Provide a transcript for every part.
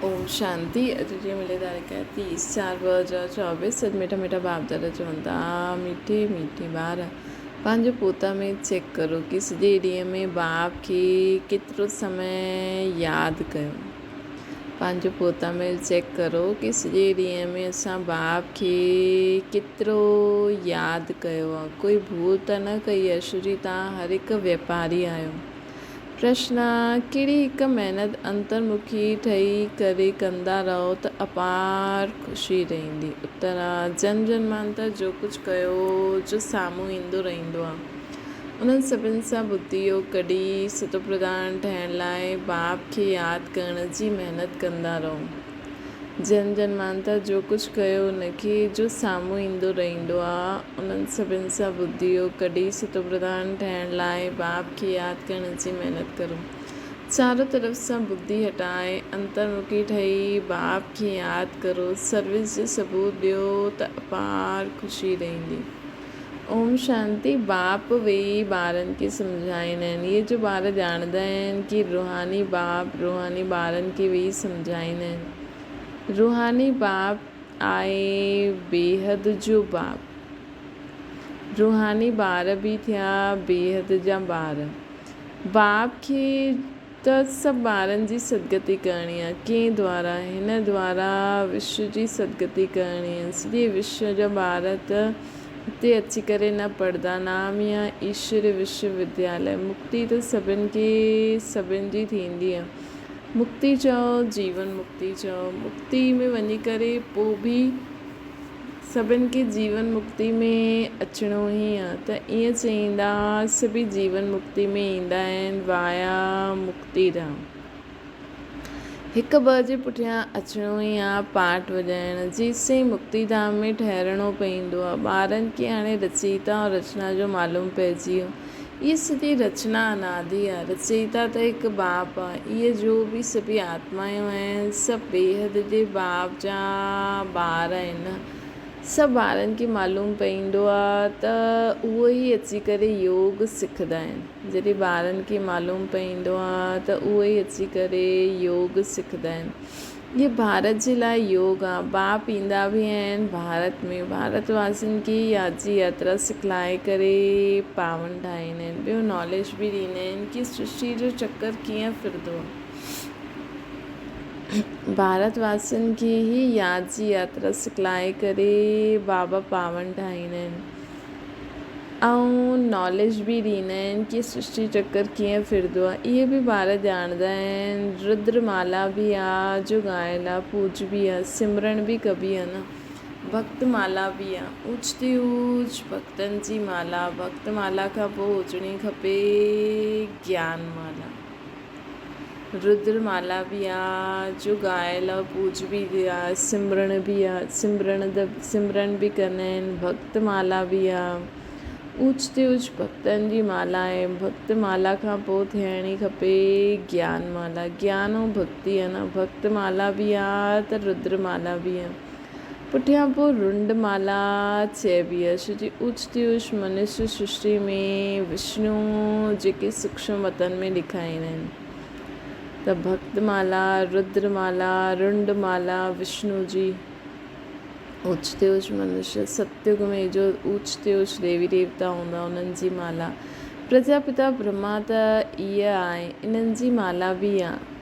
ओम शांति। अतिथि मिले तारीख है 30/4/2024। सज मीठा मीठा बाप दादा चवंदा मीठे मीठे ॿार पंहिंजो पोता में चेक करो कि सॼे ॾींहं में बाप खे केतिरो समय यादि कयो। पंहिंजो पोता में चेक करो कि सॼे ॾींहं में असां बाप खे केतिरो यादि कयो आहे। कोई भूल त न कई आहे? छो जी तव्हां हर हिकु वापारी आहियो। प्रश्न: कहिड़ी हिकु महिनत अंतर्मुखी ठही करे कंदा रहो त अपार ख़ुशी रहंदी? उत्तर: जन्म जन्मांतर जो कुझु कयो जो साम्हूं ईंदो रहंदो आहे। उन्हनि सभिनि सां बुद्धि योग कढी सतो प्रधान ठहिण लाइ बाप खे यादि करण जी महिनत कंदा रहो। जन्म जन्मांतर जो कुझु कयो उनखे जो साम्हूं ईंदो रहंदो आहे। उन्हनि सभिनि सां बुद्धि योग कढी सतो प्रधान ठहिण लाइ बाप खे यादि करण जी महिनत करो। चारों तरफ़ सां बुद्धि हटाए अंतर्मुखी ठही बाप खे यादि करो। सर्विस जो सबूत ॾियो त अपार ख़ुशी रहंदी। ओम शांति। बाप वेही ॿारनि खे सम्झाईंदा आहिनि। इहे जो ॿार ॼाणंदा आहिनि कि रूहानी बाप रूहानी ॿारनि खे वेही सम्झाईंदा आहिनि। रूहानी बाप आहे बेहद जो बाप। रूहानी ॿार बि थिया बेहद जा ॿार। बाप खे त सभु ॿारनि जी सदगति करणी आहे। कंहिं द्वारा? हिन द्वारा विश्व जी सदगति करणी आहे। सॼे विश्व जा ॿार त हिते अची करे न पढ़ंदा। नाम ई आहे ईश्वर विश्वविद्यालय। मुक्ति त सभिनि जी थींदी आहे। मुक्ति चओ जीवन मुक्ति चओ। मुक्ति में वञी करे पोइ बि सभिनि खे जीवन मुक्ति में अचिणो ई आहे। त ईअं चईंदा सभई जीवन मुक्ति में ईंदा आहिनि वाया मुक्तिधाम। हिकु ॿ जे पुठियां अचिणो ई आहे पाठ वॼाइण। जेसिताईं मुक्तिधाम में ठहिरणो पवंदो आहे। ॿारनि खे हाणे रचयिता और रचना जो मालूम पइजी वियो। इहा सॼी रचना अनादि आहे। रचयिता त हिकु बाप आहे। इहे जो बि सभई आत्मायूं आहिनि सभु बेहद जे बाप जा ॿार आहिनि। सभु ॿारनि खे मालूम पवंदो आहे त उहो ई अची करे योग सिखंदा आहिनि। जॾहिं ॿारनि खे मालूम पवंदो आहे त उहो ई अची करे योग सिखंदा आहिनि। इहे भारत जे लाइ योग आहे। बाप ईंदा बि आहिनि भारत में। भारतवासियुनि खे यादि जी यात्रा सिखलाए करे पावन ठाहींदा आहिनि। ॿियो नॉलेज बि ॾींदा आहिनि कि सृष्टि जो चक्कर कीअं फिरंदो आहे। भारतवासियुनि खे ई यादि जी यात्रा सिखलाए करे बाबा पावन ठाहींदा आहिनि। ऐं नॉलेज बि ॾींदा आहिनि कि सृष्टि चक्कर कीअं फिरंदो आहे। इहे बि ॿार ॼाणंदा आहिनि। रुद्रमाला बि आहे जो ॻाइल आहे पूज बि आहे सिमरन बि कबी आहे न। भक्त माला बि आहे। ऊच ते ऊच भक्तनि जी माला। भक्त माला खां पोइ हुजणी खपे ज्ञान माला। रुद्रमाला बि आहे जो ॻाइल आहे पूज बि आहे सिमरन बि आहे। सिमरन बि कंदा आहिनि। भक्त माला बि आहे। ऊच ते ऊच भक्तनि जी माला आहे। भक्त माला खां पोइ थियणी खपे ज्ञान माला। ज्ञान ऐं भक्ति आहे न। भक्त माला बि आहे त रुद्रमाला बि आहे। पुठियां पोइ रुंड माला चइबी आहे। छो जी ऊच ते ऊच मनुष्य सृष्टि में विष्णु जेके सूक्ष्म वतन में ॾेखारींदा आहिनि। त भक्तमाला रुद्रमाला रुंडमाला विष्णु जी। ऊच ते ऊच मनुष्य सतयुग में जो ऊच ते ऊच देवी देवता हूंदा उन्हनि जी माला। प्रजापिता ब्रह्मा त इहा आहे इन्हनि जी माला बि आहे।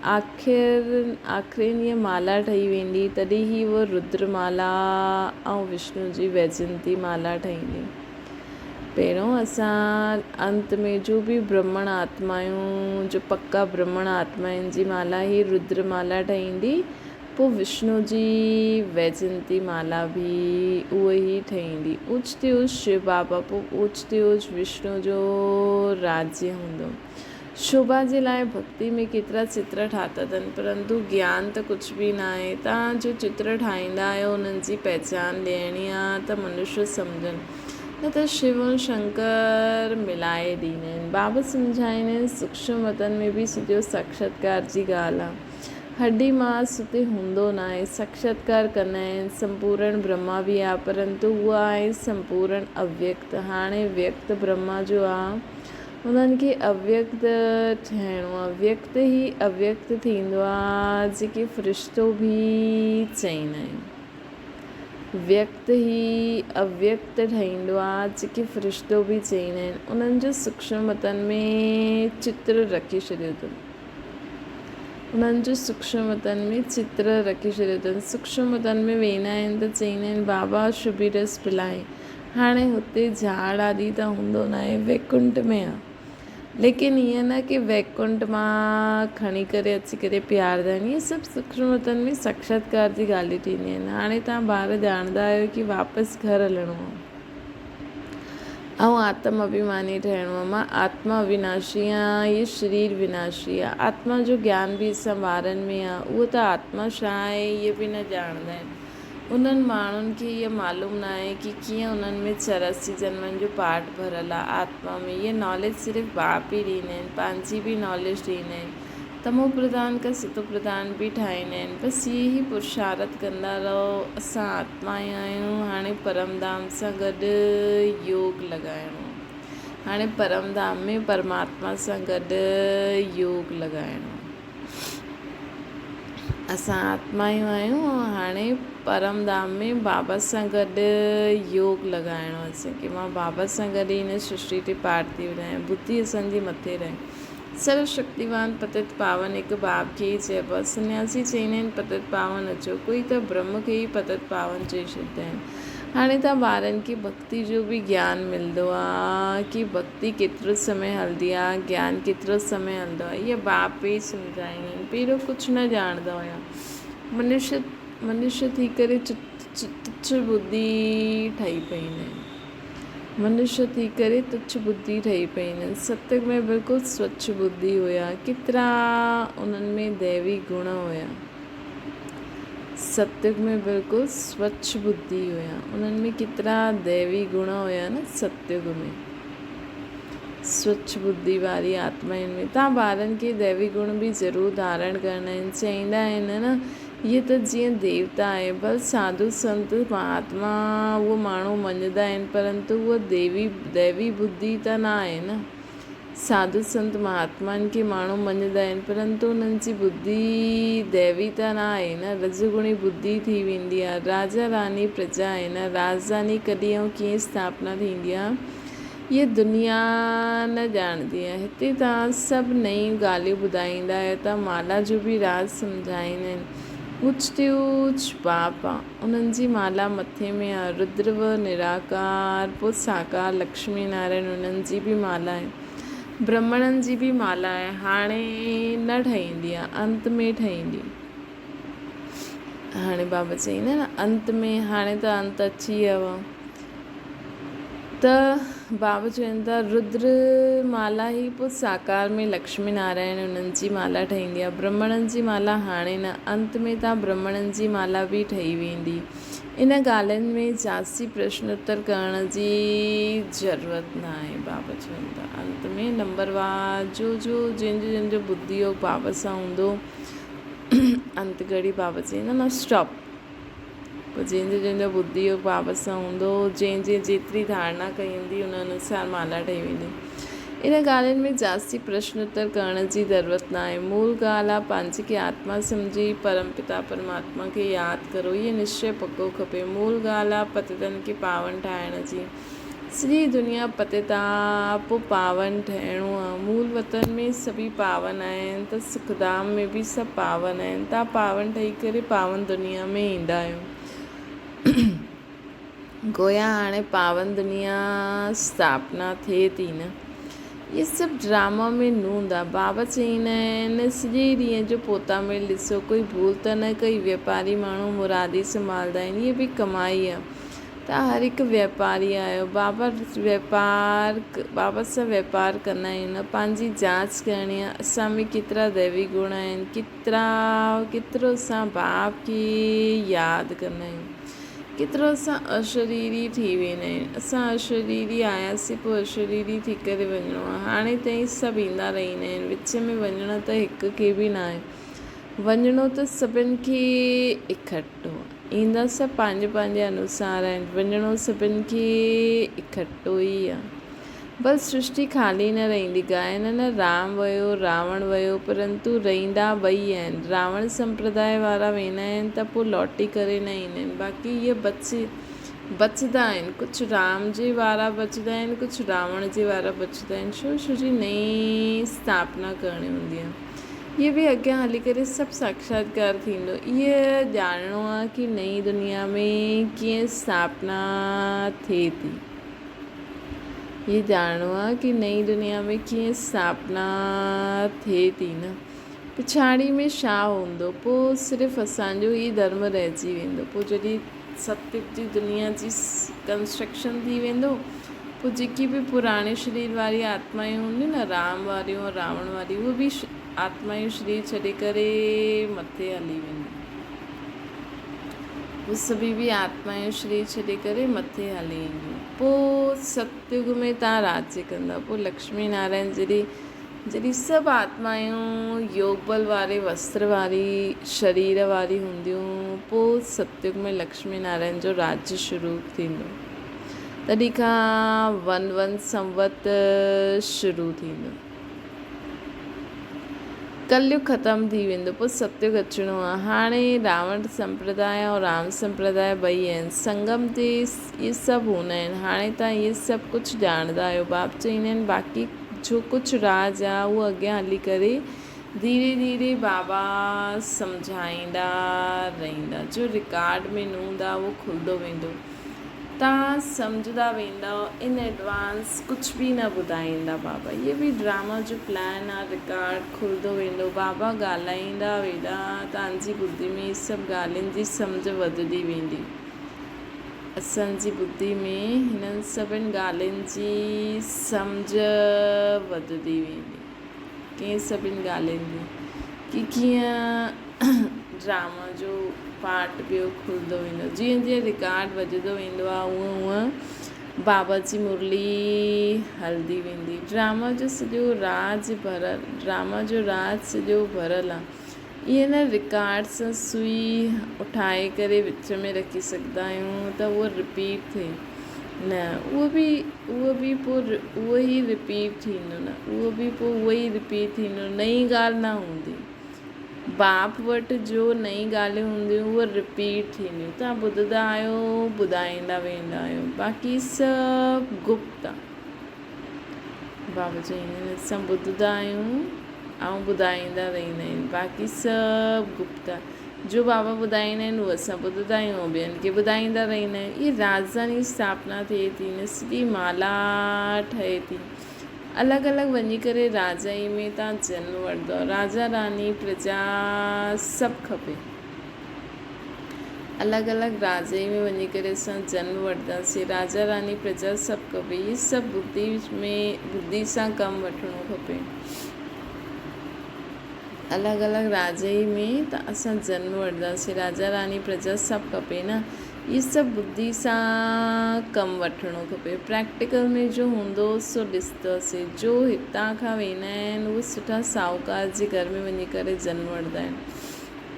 आख़िर ईअं माला ठही वेंदी तॾहिं ई उहा रुद्रमाला ऐं विष्णु जी वैजयंती माला ठहींदी। पहिरों असां अंत में जो बि ब्रह्मण आत्मायूं जो पक्का ब्रह्मण आत्माउनि जी माला ही रुद्रमाला ठहींदी। पोइ विष्णु जी वैजयंती माला बि उहा ई ठहींदी। ऊच ते ऊच शिव बाबा। पोइ ऊच ते ऊच विष्णु जो राज्य हूंदो। शोभा जे लाइ भक्ति में केतिरा चित्र ठाता अथनि परंतु ज्ञान त कुझु बि न आहे। तव्हां जो चित्र ठाहींदा आहियो उन्हनि जी पहचान ॾियणी आहे त मनुष्य सम्झनि। न त शिव ऐं शंकर मिलाए ॾींदा आहिनि। बाबा सम्झाईंदा आहिनि सूक्ष्म वतन में बि सॼो साक्षात्कार जी ॻाल्हि आहे। हड्डी मांस उते हूंदो न आहे। साक्षात्कार कंदा आहिनि। संपूर्ण ब्रह्मा बि आहे परंतु उहा आहे संपूर्ण अव्यक्त। हाणे व्यक्त ब्रह्मा जो आहे उन्हनि खे अव्यक्त ठहिणो आहे। व्यक्त ई अव्यक्त थींदो आहे, जेके फ़रिश्तो बि चईंदा आहिनि। व्यक्त ई अव्यक्त ठहींदो आहे, जेके फ़रिश्तो बि चईंदा आहिनि। उन्हनि जो सूक्ष्मतनि में चित्र रखी छॾियो अथनि। उन्हनि जो सूक्ष्मतनि में चित्र रखी छॾियो अथनि। सूक्ष्मतनि में वेंदा आहिनि त चईंदा आहिनि बाबा शुभी रस पिलाए। हाणे हुते झाड़ आदि त हूंदो न आहे, वैकुंठ में आहे। लेकिन ईअं न की वैकुंठ मां खणी करे अची करे प्यारंदा आहिनि। इहे सभु सूक्ष्मतनि में साक्षात्कार जी ॻाल्हियूं थींदियूं आहिनि। हाणे तव्हां ॿार ॼाणंदा आहियो की वापसि घर हलणो आहे ऐं आत्मा अभिमानी ठहिणो आहे। मां आत्मा अविनाशी आहियां, इहे शरीर विनाशी आहे। आत्मा जो ज्ञान बि असां ॿारनि में आहे। उहो त आत्मा छा आहे इहे बि न ॼाणंदा आहिनि। उन्हनि माण्हुनि खे इहा मालूम न आहे की कीअं उन्हनि में 84 जन्मनि जो पाठ भरियलु आहे आत्मा में। इहा नॉलेज सिर्फ़ु बाप ई ॾींदा आहिनि, पंहिंजी बि नॉलेज ॾींदा आहिनि। तमो प्रधान खां सतो प्रधान बि ठाहींदा आहिनि। बसि इहे ई पुरुषार्थ कंदा रहो। असां आत्मा ई आहियूं। हाणे परमधाम सां गॾु योग लॻाइणो। हाणे परमधाम में परमात्मा सां गॾु योग लॻाइणो। असां आत्मा ई आहियूं ऐं हाणे परमधाम में बाबा सां गॾु योग लॻाइणो आहे असांखे। मां बाबा सां गॾु हिन सृष्टि ते पाठ थी विधायां। बुद्धि असांजी मथे रहे। सर्वशक्तिवान पतित पावन हिकु बाप खे ई चइबो आहे। सन्यासी चईंदा आहिनि पतित पावन अचो, कोई त ब्रह्म खे ई पतित पावन चई छॾींदा आहिनि। हाणे त ॿारनि खे भक्ति जो बि ज्ञान मिलंदो आहे की भक्ति केतिरो समय हलंदी आहे, ज्ञान केतिरो समय हलंदो आहे। इहे बाप ई सम्झाईंदा आहिनि। पहिरियों कुझु न ॼाणंदा हुया। मनुष्य थी करे तुच्छ बुद्धि ठही पईंदा आहिनि। मनुष्य थी करे तुच्छ बुद्धि ठही पईंदा आहिनि। सत्युग में बिल्कुलु स्वच्छ बुद्धि हुया। केतिरा उन्हनि में दैवी गुण हुया। सत्युग में बिल्कुलु स्वच्छ बुद्धि हुया। उन्हनि में केतिरा दैवी गुण हुया न सत्युग में। स्वच्छ बुद्धि वारी आत्माउनि में। तव्हां ॿारनि खे दैवी गुण बि ज़रूरु धारण करणा आहिनि। चईंदा आहिनि न, इहे त जीअं देवता आहे। भले साधु संत महात्मा उहो माण्हू मञंदा आहिनि, परंतु उहा दैवी बुद्धि त न आहे न। साधु संत महात्माउनि खे माण्हू मञंदा आहिनि, परंतु उन्हनि जी बुद्धि दैवी त न आहे न। रजगुणी बुद्धि थी वेंदी आहे। राजा रानी प्रजा आहे न। राजधानी कॾहिं ऐं कीअं स्थापना थींदी आहे, इहा दुनिया न ॼाणंदी आहे। हिते तव्हां सभु नयूं ॻाल्हियूं ॿुधाईंदा आहियो। त माला जो बि राज सम्झाईंदा आहिनि। ऊच ते ऊच बाप आहे, उन्हनि जी माला मथे में आहे। रुद्रव निराकार, पोइ साकार लक्ष्मी नारायण, उन्हनि जी बि माला आहे। ब्राह्मणनि जी बि माला आहे। हाणे न ठहींदी आहे, अंत में ठहींदी। हाणे बाबा चईंदा न अंत में। हाणे त अंत अची वियो आहे। त बाबा चवनि था रुद्र माला ई पोइ साकार में लक्ष्मी नारायण उन्हनि जी माला ठहींदी आहे। ब्राह्मणनि जी माला हाणे न, अंत में तव्हां ब्राह्मणनि जी माला बि ठही वेंदी। इन ॻाल्हियुनि में जास्ती प्रश्न उत्तर करण जी ज़रूरत न आहे। बाबा चवनि था अंत में नंबरवार जो जंहिंजो बुद्धि योग बाबा सां हूंदो, अंत घड़ी बाबा चईंदा न स्टॉप। पोइ जंहिंजो बुद्धि योग बाबा सां हूंदो, जंहिंजे जेतिरी धारणा कई हूंदी उन अनुसार माला ठही वेंदी। इन ॻाल्हियुनि में जास्ती प्रश्न उत्तर करण जी ज़रूरत न आहे। मूल ॻाल्हि आहे पंहिंजे खे आत्मा सम्झी परमपिता परमात्मा खे यादि करो। इहो निश्चय पको खपे। मूल ॻाल्हि आहे पतितनि खे पावन ठाहिण जी। सॼी दुनिया पतित आहे, पोइ पावन ठहिणो आहे। मूल वतन में सभई पावन आहिनि, त सुखधाम में बि सभु पावन आहिनि। तव्हां पावन ठही करे पावन दुनिया में ईंदा आहियो। गोया हाणे पावन दुनिया स्थापना थिए थी न। इहे सभु ड्रामा में नूंद आहे। बाबा चईंदा आहिनि सॼे ॾींहं जो पोता में ॾिसो, कोई भूल त न कई। वापारी माण्हू मुरादी संभालंदा आहिनि, इहे बि कमाई आहे। तव्हां हर हिकु वापारी आहियो। बाबा सां वापार कंदा आहियूं। पंहिंजी जांच करणी आहे, असां में केतिरा दैवी गुण आहिनि, केतिरो असां बाप खे यादि कंदा आहियूं, केतिरो असां अशरीरी थी वेंदा आहियूं। असां अशरीरी आयासीं, पोइ अशरीरी थी करे वञिणो आहे। हाणे ताईं सभु ईंदा रहंदा आहिनि। विच में वञणो त हिक खे बि न आहे। वञिणो त सभिनि खे इकठो आहे। ईंदा सभु पंहिंजे अनुसार आहिनि। वञिणो सभिनि खे इकठो ई आहे। बल सृष्टि खाली न रहींदी। गायन न राम वयो रावण वयो, परंतु रहींदा ॿई आहिनि। रावण संप्रदाय वारा वेंदा आहिनि त पोइ लौटी करे न ईंदा आहिनि। बाक़ी इहे बचंदा आहिनि। कुझु राम जे वारा बचंदा आहिनि, कुझु रावण जे वारा बचंदा आहिनि। छो जी नई स्थापना करणी हूंदी आहे। इहे बि अॻियां हली करे सभु साक्षात्कार थींदो। इहे ॼाणणो आहे कि नई दुनिया में कीअं स्थापना थिए थी। ये ॼाणणो आहे कि नई दुनिया में कीअं स्थापना थिए थी न। पिछाड़ी में छा हूंदो, पोइ सिर्फ़ु असांजो ई धर्म रहिजी वेंदो। पोइ जॾहिं सतयुग जी दुनिया जी कंस्ट्रक्शन थी वेंदो, पोइ जेकी बि पुराणे शरीर वारी आत्मायूं हूंदियूं न, राम वारियूं और रावण वारियूं, उहे बि आत्मायूं शरीर छॾे करे मथे हली वेंदियूं। उहे सभी बि आत्मायूं शरीर छॾे करे मथे हली ईंदियूं। पोइ सतयुग में तव्हां राज्य कंदा। पोइ लक्ष्मी नारायण जॾहिं सभु आत्मायूं योग बल वारे वस्त्र वारी शरीर वारी हूंदियूं, पोइ सतयुग में लक्ष्मी नारायण जो राज्य शुरू थींदो। तॾहिं खां 1 संवत शुरू थींदो। कलयुग ख़तमु थी वेंदो, पोइ सतयुग अचिणो आहे। हाणे रावण संप्रदाय और राम संप्रदाय ॿई आहिनि। संगम ते इहे सभु हूंदा आहिनि। हाणे तव्हां इहे सभु कुझु ॼाणंदा आहियो। बाप चईंदा आहिनि बाक़ी जो कुझु राज आहे उहो अॻियां हली करे धीरे धीरे बाबा सम्झाईंदा रहंदा। जो रिकॉर्ड में न हूंदा उहो खुलंदो वेंदो। तव्हां सम्झंदा वेंदा। इन एडवांस कुझु बि न ॿुधाईंदा बाबा। इहे बि ड्रामा जो प्लान आहे। रिकॉर्ड खुलंदो वेंदो। बाबा ॻाल्हाईंदा वेंदा। तव्हांजी ॿुधी में इहे सभु ॻाल्हियुनि जी सम्झ वधंदी वेंदी। असांजी ॿुधी में हिननि सभिनि ॻाल्हियुनि जी सम्झ वधंदी वेंदी। कंहिं सभिनि ॻाल्हियुनि जी कि कीअं ड्रामा जो पार्ट ॿियो खुलंदो वेंदो। जीअं जीअं रिकॉर्ड वधंदो वेंदो आहे उअं बाबा जी मुरली हलंदी वेंदी। ड्रामा जो राज सॼो भरियलु आहे। इहे न रिकॉर्ड सां सुई उठाए करे विच में रखी सघंदा आहियूं त उहो रिपीट थिए न। उहो बि पोइ उहो ई रिपीट थींदो न। उहो बि पोइ उहो ई रिपीट थींदो। नई ॻाल्हि न हूंदी। बाप वटि जो नई ॻाल्हियूं हूंदियूं उहे रिपीट थींदियूं। तव्हां ॿुधंदा आहियो, ॿुधाईंदा वेंदा आहियो। बाक़ी सभु गुप्त आहे। बाबा चईंदा आहिनि असां ॿुधंदा आहियूं ऐं ॿुधाईंदा रहंदा आहिनि। बाक़ी सभु गुप्त आहे। जो बाबा ॿुधाईंदा आहिनि उहो असां ॿुधंदा आहियूं ऐं ॿियनि खे ॿुधाईंदा रहंदा आहियूं। इहे राजधानी स्थापना थिए थी न। सॼी माला ठहे थी। अलॻि अलॻि वञी करे राजाई में तव्हां जनम वठंदो। राजा रानी प्रजा सभु खपे। अलॻि अलॻि राजाई में वञी करे असां जनम वठंदासीं। राजा रानी प्रजा सभु खपे। इहे सभु बुद्धि सां कमु वठिणो खपे। अलॻि अलॻि राजाई में त असां जनम वठंदासीं। राजा रानी प्रजा सभु खपे न। इहे सभु बुद्धि सां कमु वठिणो खपे। प्रैक्टिकल में जो हूंदो सो ॾिसंदासीं। जो हितां खां वेंदा आहिनि उहे सुठा साहूकार जे घर में वञी करे जनम वठंदा आहिनि।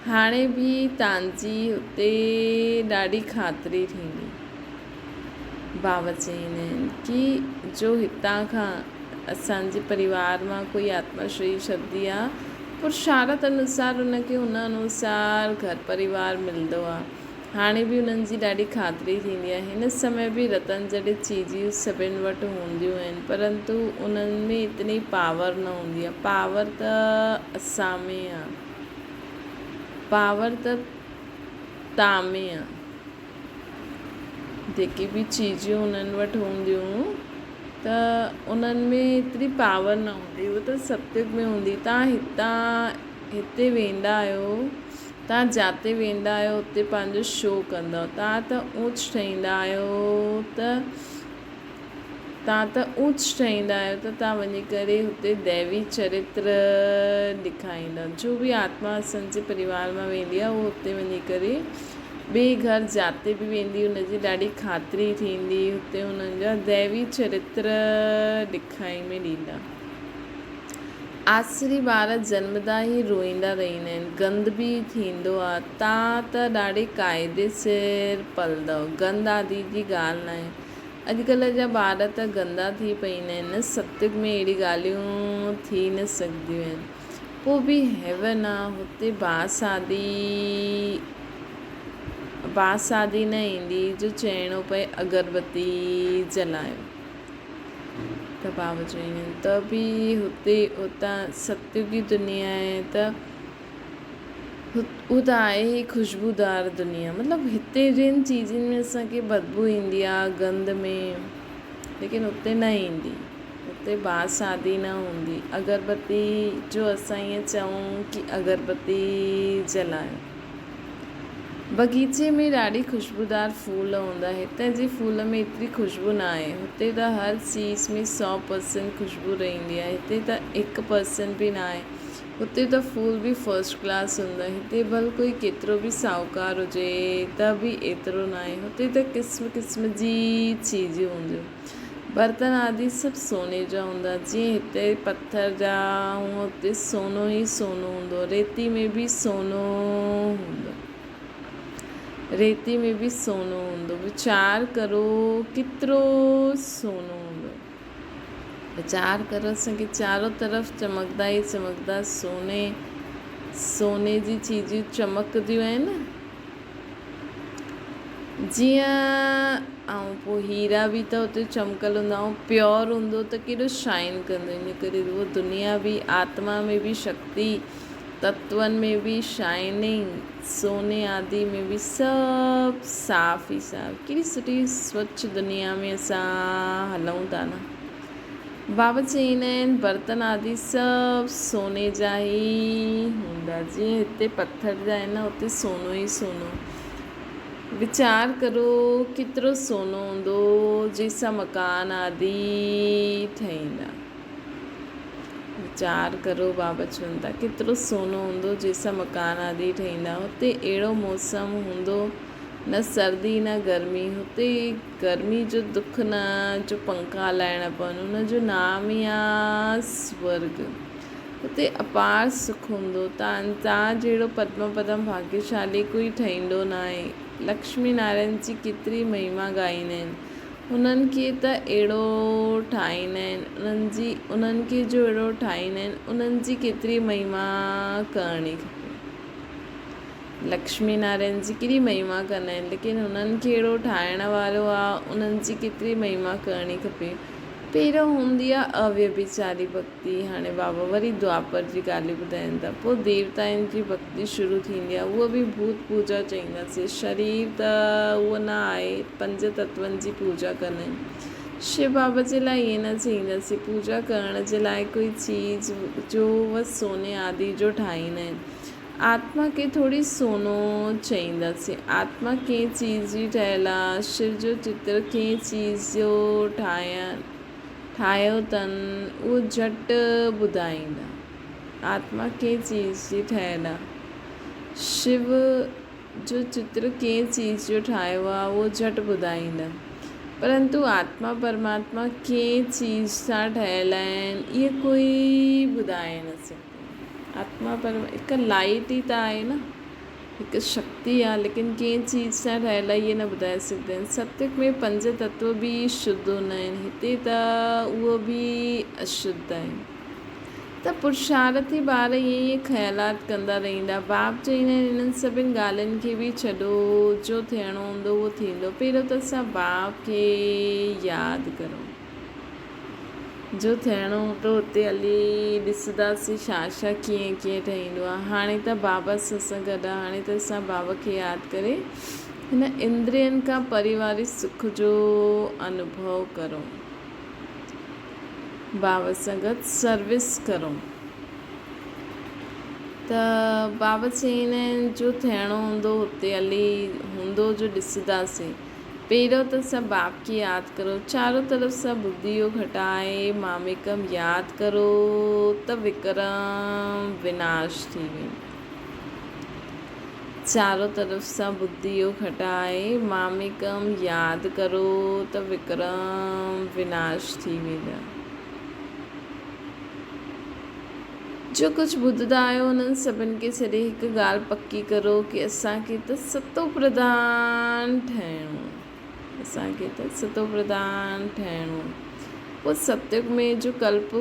हाणे बि तव्हांजी हुते ॾाढी ख़ातिरी थींदी। बाबा चईंदा आहिनि कि जो हितां खां असांजे परिवार मां कोई आत्मा शरीर छॾंदी आहे, पुरुषार्थ अनुसार उनखे हुन अनुसार घर परिवार मिलंदो आहे। हाणे बि उन्हनि जी ॾाढी ख़ातिरी थींदी आहे। हिन समय बि रतन जॾहिं चीजियूं सभिनि वटि हूंदियूं आहिनि, परंतु उन्हनि में इतनी पावर न हूंदी आहे। पावर त असां में आहे। पावर त तव्हां में आहे। जेकी बि चीजियूं उन्हनि वटि हूंदियूं त उन्हनि में एतिरी पावर न हूंदी। उहो त सतयुग में हूंदी। तव्हां हिते वेंदा आहियो, तव्हां जिते वेंदा आहियो उते पंहिंजो शो कंदव। तव्हां त ऊच ठहींदा आहियो त तव्हां वञी करे हुते दैवी चरित्र ॾेखारींदा। जो बि आत्मा असांजे परिवार मां वेंदी आहे उहो हुते वञी करे ॿिए घर जिते बि वेंदी हुनजी ॾाढी ख़ातिरी थींदी। हुते हुननि जा दैवी चरित्र ॾेखारी में ॾींदा। आसरी ॿार जनमदा ई रोईंदा रहंदा आहिनि। गंद बि थींदो आहे। तव्हां त ॾाढे क़ाइदे सिर पलंदव। गंद आदि जी ॻाल्हि न आहे। अॼुकल्ह जा ॿार त गंदा थी पईंदा आहिनि, सत्युग में अहिड़ी ॻाल्हियूं थी न सघंदियूं आहिनि। पोइ बि हेवन आहे, हुते बास शादी न ईंदी जो चइणो पए अगरबत्ती जलायो, त बाबा चवंदा आहिनि त बि हुतां सत्युगी दुनिया आहे, त हू त आहे ई ख़ुशबूदार दुनिया। मतिलबु हिते जिन चीज़नि में असांखे बदबू ईंदी आहे गंद में, लेकिन उते न ईंदी। उते बास शादी न हूंदी। अगरबत्ती जो असां ईअं चऊं कि अगरबत्ती जलायो। बगीचे में ॾाढी ख़ुशबूदार फूल हूंदा, हिते जी फूल में एतिरी ख़ुशबू न आहे। हुते त हर चीज़ में 100% ख़ुशबू रहंदी आहे, हिते त 1% बि न आहे। हुते त फूल बि फर्स्ट क्लास हूंदा, हिते भले कोई केतिरो बि साहूकार हुजे त बि एतिरो न आहे। हुते त क़िस्म क़िस्म जी चीज़ूं हूंदियूं, बर्तन आदि सभु सोने जा हूंदा। जीअं हिते पत्थर जा, हूअं हुते सोनो ई सोनो हूंदो। रेती में बि सोनो हूंदो, रेती में बि सोनो हूंदो। वीचार करो केतिरो सोनो हूंदो। वीचार करो, असांखे चारों तरफ़ चमकदा ई चमकदा सोने जी चीज़ूं चमकदियूं आहिनि। जीअं ऐं पोइ हीरा बि त हुते चमकल हूंदा, ऐं प्योर हूंदो त केॾो शाइन कंदो। इन करे उहा दुनिया बि, आत्मा में बि शक्ति, तत्वनि में बि शाइनिंग, सोने आदि में बि सभु साफ़ ई साफ़। केॾी सुठी स्वच्छ दुनिया में असां हलूं था न। बाबा चईंदा आहिनि बर्तन आदि सभु सोने जा ई हूंदा। जीअं हिते पत्थर जा आहिनि, हुते सोनो ई सोनो। वीचार करो केतिरो सोनो हूंदो जंहिंसां मकान आदि ठहींदा। वीचार करो, बाबा चवनि था केतिरो सोनो हूंदो जंहिंसां मकान आदि ठहींदा। हुते अहिड़ो मौसम हूंदो, न सर्दी न गर्मी। हुते गर्मी जो दुख न, जो पंखा हलाइणा पवनि, हुनजो नाम ई आहे स्वर्ग। हुते अपार सुख हूंदो। तव्हां जहिड़ो पद्म पदम भाग्यशाली कोई ठहींदो न आहे। लक्ष्मी नारायण जी केतिरी महिमा ॻाईंदा आहिनि। उन्हनि खे त अहिड़ो ठाहींदा आहिनि, उन्हनि खे जो अहिड़ो ठाहींदा आहिनि, उन्हनि जी केतिरी महिमा करणी खपे। लक्ष्मी नारायण जी केॾी महिमा कंदा आहिनि, लेकिन उन्हनि खे अहिड़ो ठाहिण वारो आहे, उन्हनि जी केतिरी महिमा करणी खपे। पहिरियों हूंदी आहे अव्यभिचारी भक्ति, हाणे बाबा वरी द्वापर जी ॻाल्हियूं ॿुधाइनि था। पोइ देवताउनि जी भक्ति शुरू थींदी आहे, उहा बि भूत पूजा चईंदासीं। शरीर त उहो न आहे, 5 तत्वनि जी पूजा कंदा आहिनि। शिव बाबा जे लाइ ईअं न चईंदासीं। पूजा करण जे लाइ कोई चीज़ जो वह सोने आदि जो ठाहींदा आहिनि। आत्मा खे थोरी सोनो चईंदासीं। आत्मा कंहिं चीज़ जी ठहियलु आहे। शिव जो चित्र कंहिं चीज़ जो ठाहियो अथनि, उहो झटि ॿुधाईंदा। आत्मा कंहिं चीज़ जी ठहियलु आहे। शिव जो चित्र कंहिं चीज़ जो ठाहियो आहे, उहो झटि ॿुधाईंदा। परंतु आत्मा परमात्मा कंहिं चीज़ सां ठहियलु आहिनि, इहे कोई ॿुधाए न सघंदो। आत्मा हिकु लाइट ई त आहे न, हिकु शक्ति आहे, लेकिन कंहिं चीज़ सां ठहियलु आहे इहे न ॿुधाए सघंदा आहिनि। सत्युग में 5 तत्व बि शुद्ध हूंदा आहिनि, हिते त उहो बि अशुद्ध आहिनि। त पुरुषार्थी ॿार ईअं ख़्यालात कंदा रहंदा। बाप चईंदा आहिनि इन्हनि सभिनि ॻाल्हियुनि खे बि छॾो, जो थियणो हूंदो उहो थींदो। पहिरियों त असां बाप खे यादि करो। जो थियणो हूंदो हुते हली ॾिसंदासीं छा कीअं ठहींदो आहे। हाणे त बाबा सां गॾु आहे, हाणे त असां बाबा खे यादि करे हिन इंद्रियनि खां परिवारिक सुख जो अनुभव करो। बाबा सां गॾु सर्विस करो। त बाबा चईंदा आहिनि जो थियणो हूंदो हुते हली हूंदो जो ॾिसंदासीं। पहिरियों त असां बाप खे यादि करो। चारों तरफ़ सां बुद्धि योग हटाए मामेकम यादि करो त विक्रम विनाश थी वेंदो। चारों तरफ़ सां बुद्धि योग हटाए मामेकम यादि करो त विक्रम विनाश थी वेंदा। जो कुझु ॿुधंदा आहियो उन्हनि सभिनि खे छॾे हिकु ॻाल्हि पकी करो कि असांखे त सतो प्रधान ठहिणो। असांखे त सतो प्रधान ठहिणो आहे। पोइ सतयुग में जो कल्प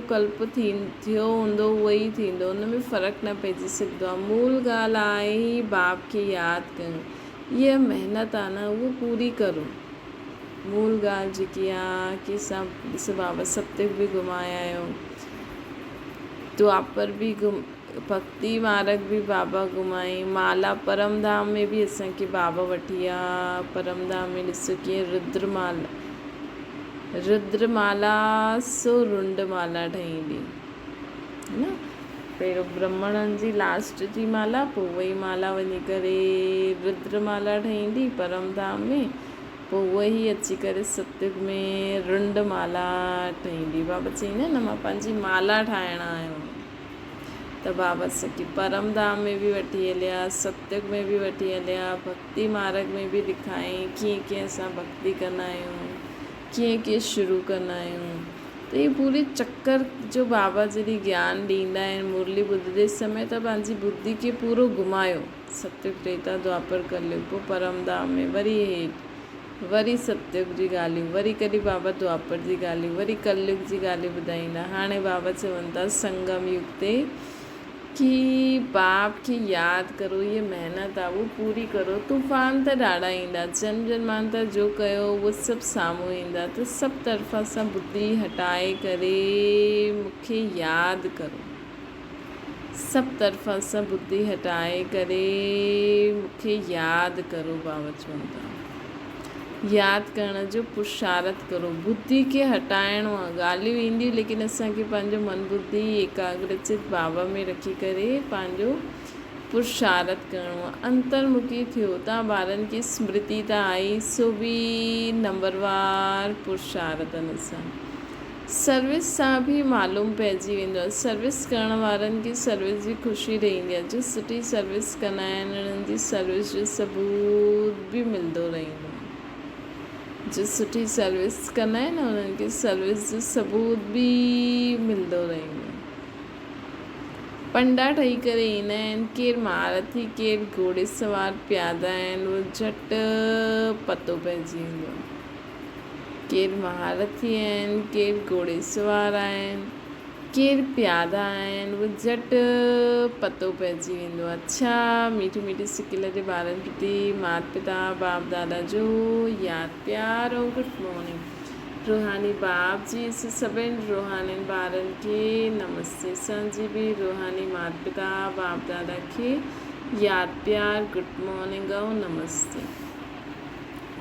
थियो हूंदो उहो ई थींदो, उन में फ़र्क़ु न पइजी सघंदो आहे। मूल ॻाल्हि आहे ई बाप खे यादि कयूं। इहा महिनत आहे न, उहो पूरी करो। मूल ॻाल्हि जेकी आहे कि सभु ॾिसो बाबा सतयुग बि घुमाया आहियो, द्वापर बि भक्ति मार्ग बि बाबा घुमाई, माला परमधाम में बि असांखे बाबा वठी विया। परमधाम में ॾिसो कीअं रुद्रमाला सो रुंडमाला ठहींदी न। पहिरियों ब्राह्मणनि जी लास्ट जी माला, पोइ उहा माला वञी करे रुद्रमाला ठहींदी परमधाम में, पोइ उहा ई अची करे सतयुग में रुंडमाला ठहींदी। बाबा चईंदा न मां पंहिंजी माला ठाहिणु आहियो। त बाबा असांखे परमधाम में बि वठी हलिया, सतयुग में बि वठी हलिया, भक्ति मार्ग में बि ॾेखारियईं कीअं कीअं असां भक्ति कंदा आहियूं, कीअं कीअं शुरू कंदा आहियूं। त इहे पूरे चक्कर जो बाबा जॾहिं ज्ञान ॾींदा आहिनि मुरली ॿुधंदे समय, त पंहिंजी बुद्धि खे पूरो घुमायो। सतयुग, त्रेता, द्वापर, कलयुग, पोइ परमधाम में वरी हेठि, वरी सतयुग जी ॻाल्हियूं, वरी कॾहिं बाबा द्वापर जी ॻाल्हियूं, वरी कलयुग जी ॻाल्हियूं ॿुधाईंदा। हाणे बाबा चवनि था संगम युग ते कि बाप खे यादि करो, इहा महिनत आहे उहो पूरी करो। तूफ़ान त ॾाढा ईंदा, जन्म जन्मांतर जो कयो उहो सभु साम्हूं ईंदा। त सभु तरफ़ा सां बुद्धि हटाए करे मूंखे यादि करो। सभु तरफ़ा सां बुद्धि हटाए करे मूंखे यादि करो। बाबा चवनि था यादि करण जो पुरुषार्थ करो। बुद्धि खे हटाइणो आहे, ॻाल्हियूं ईंदियूं लेकिन असांखे पंहिंजो मन बुद्धि एकाग्रचित बाबा में रखी करे पंहिंजो पुरुषार्थ करिणो आहे। अंतर्मुखी थियो। तव्हां ॿारनि खे स्मृति त आई, सो बि नंबरवार पुरुषार्थनि सां, सर्विस सां बि मालूम पइजी वेंदो आहे। सर्विस करण वारनि खे सर्विस जी ख़ुशी रहंदी आहे। जो सुठी सर्विस कंदा आहिनि उन्हनि जी सर्विस जो सबूत बि मिलंदो रहंदो आहे। जो सुठी सर्विस कंदा आहिनि न उन्हनि खे सर्विस जो सबूत बि मिलंदो रहंदो आहे। पंडा ठही करे ईंदा आहिनि, केरु महारथी केरु घोड़े सवार प्यादा आहिनि, उहो झटि पतो पइजी वेंदो आहे। केरु महारथी आहिनि, केरु घोड़े सवार आहिनि, केरु प्यादा आहिनि, उहो झटि पतो पइजी वेंदो आहे। अच्छा मीठी मीठी सिकिल जे ॿारनि प्रति माता पिता बाप दादा जो यादि प्यार ऐं गुड मॉर्निंग। रूहानी बाप जी सभिनि रूहानी ॿारनि खे नमस्ते। असांजी बि रूहानी माता पिता बाप दादा खे यादि प्यार गुड मॉर्निंग ऐं नमस्ते।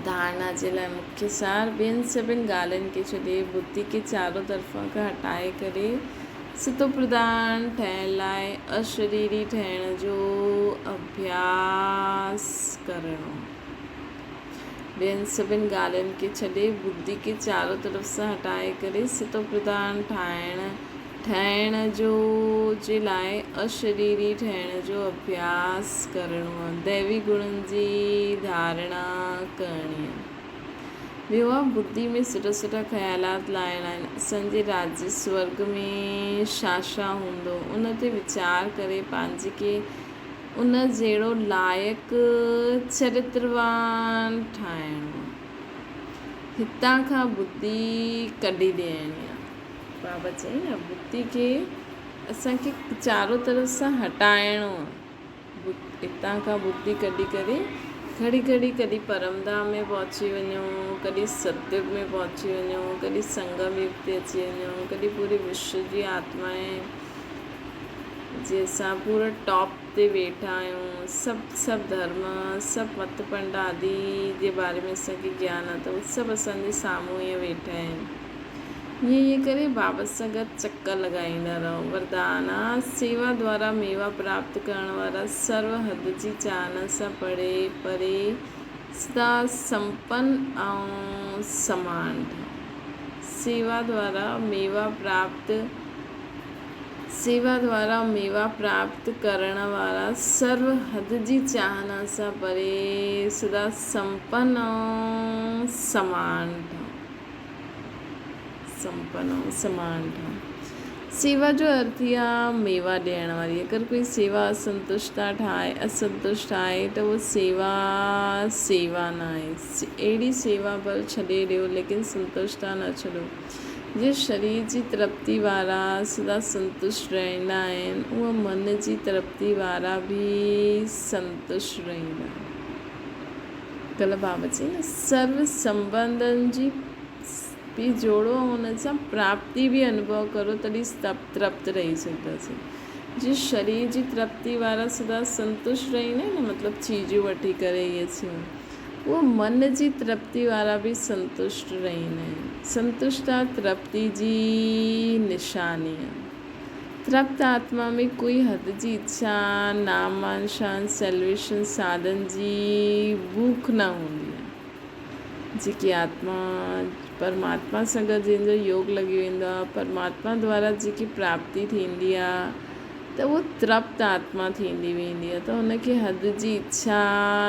धारणा जे लाइ मुख्य सार, ॿियनि सभिनि ॻाल्हियुनि खे छॾे बुद्धि खे चारों तरफ़ा खां हटाए करे सतो प्रधान ठहिण लाइ अशरीरी ठहिण जो अभ्यास करणो। ॿियनि सभिनि ॻाल्हियुनि खे छॾे बुद्धि खे चारों तरफ़ सां हटाए करे सतो प्रधान ठहिण जो जे लाइ अशरीरी ठहिण जो अभ्यास करणो आहे। दैवी गुणनि जी धारणा करणी आहे। ॿियो आहे बुद्धि में सुठा सुठा ख़्यालात लाइणा आहिनि। असांजे राज्य स्वर्ग में छा हूंदो उन ते वीचार करे पंहिंजे खे उन जहिड़ो लाइक़ु चरित्रवान ठाहिणो। हितां खां बुद्धि कढी ॾियणी आहे। बाबा चई न बुद्धि खे असांखे चारों तरफ़ सां हटाइणो आहे। हितां खां बुद्धि कढी करे कॾहिं परमधाम में पहुची वञूं, कॾहिं सतयुग में पहुची वञूं, कॾहिं संगम युग ते अची वञूं, कॾहिं पूरे विश्व जी आत्माएं जे असां पूरा टॉप ते वेठा आहियूं। सभु धर्म, सभु मत पंड आदि जे बारे में असांखे ज्ञान आहे, त उहे सभु असांजे साम्हूं ईअं वेठा आहिनि। ईअं करे बाबा सां गॾु चकर लॻाईंदा रहो। वरदान आहे सेवा द्वारा मेवा प्राप्त करण वारा सर्व हद जी चाहना सां परे सदा संपन्न ऐं समान। सेवा द्वारा मेवा प्राप्त करण वारा सर्व हद जी चाहना सां परे सदा संपन्न ऐं समान। सेवा जो अर्थ आ मेवा ॾियण वारी। अगर कोई सेवा असंतुष्ट आहे तो वो सेवा ना आहे। अहिड़ी सेवा भल छॾे ॾियो लेकिन संतुष्ट न छॾो। जे शरीर जी तृप्ति वारा सदा संतुष्ट रहंदा आहिनि, उहा मन जी तृप्ति वारा भी संतुष्ट रहंदा आहिनि। कल्ह बाबा चई न, सर्व संबंधनि जी भी जोड़ो, हुन सां प्राप्ति भी अनुभव करो, तॾहिं तृप्त रही सघंदासीं। जे शरीर जी तृप्ति वारा सदा संतुष्ट रहंदा आहिनि न, मतिलबु चीजूं वठी करे इहे थियूं, वो मन जी तृप्ति वारा भी संतुष्ट रहंदा आहिनि। संतुष्टता तृप्ति जी निशानी आहे। तृप्त आत्मा में कोई हद जी इच्छा, नामान शान, सेल्वेशन, साधन जी भूख न हूंदी आहे। जेकी आत्मा परमात्मा सां गॾु जंहिंजो योग लॻी वेंदो आहे, परमात्मा द्वारा जेकी प्राप्ति थींदी आहे, त उहो तृप्त आत्मा थींदी वेंदी आहे। त हुनखे हद जी इच्छा,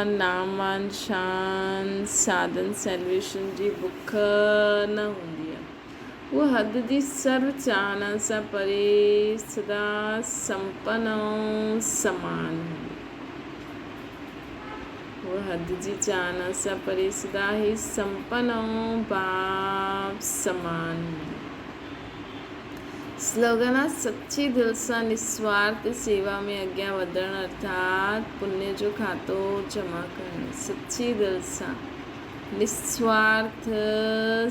नामान शान, साधन, सेल्वेशन जी बुख न हूंदी आहे। वो हद जी सर्व चाहना सां परे सदा संपन्न ऐं समान हूंदी। वो हद जी चाहना सां परे सदा ही संपन्न ऐं भाव समान हूंदी। स्लोगन आहे, सच्ची दिल सां निस्वार्थ सेवा में अॻियां वधणु अर्थात पुण्य जो खातो जमा करणु। सच्ची दिल सां निस्वार्थ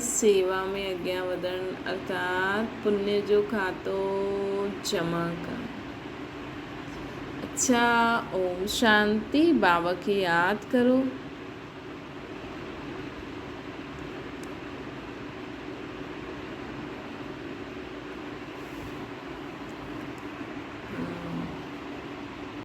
सेवा में अॻियां वधणु अर्थात पुण्य जो खातो जमा करणु। अच्छा, ओम शांति। बाबा खे यादि करो।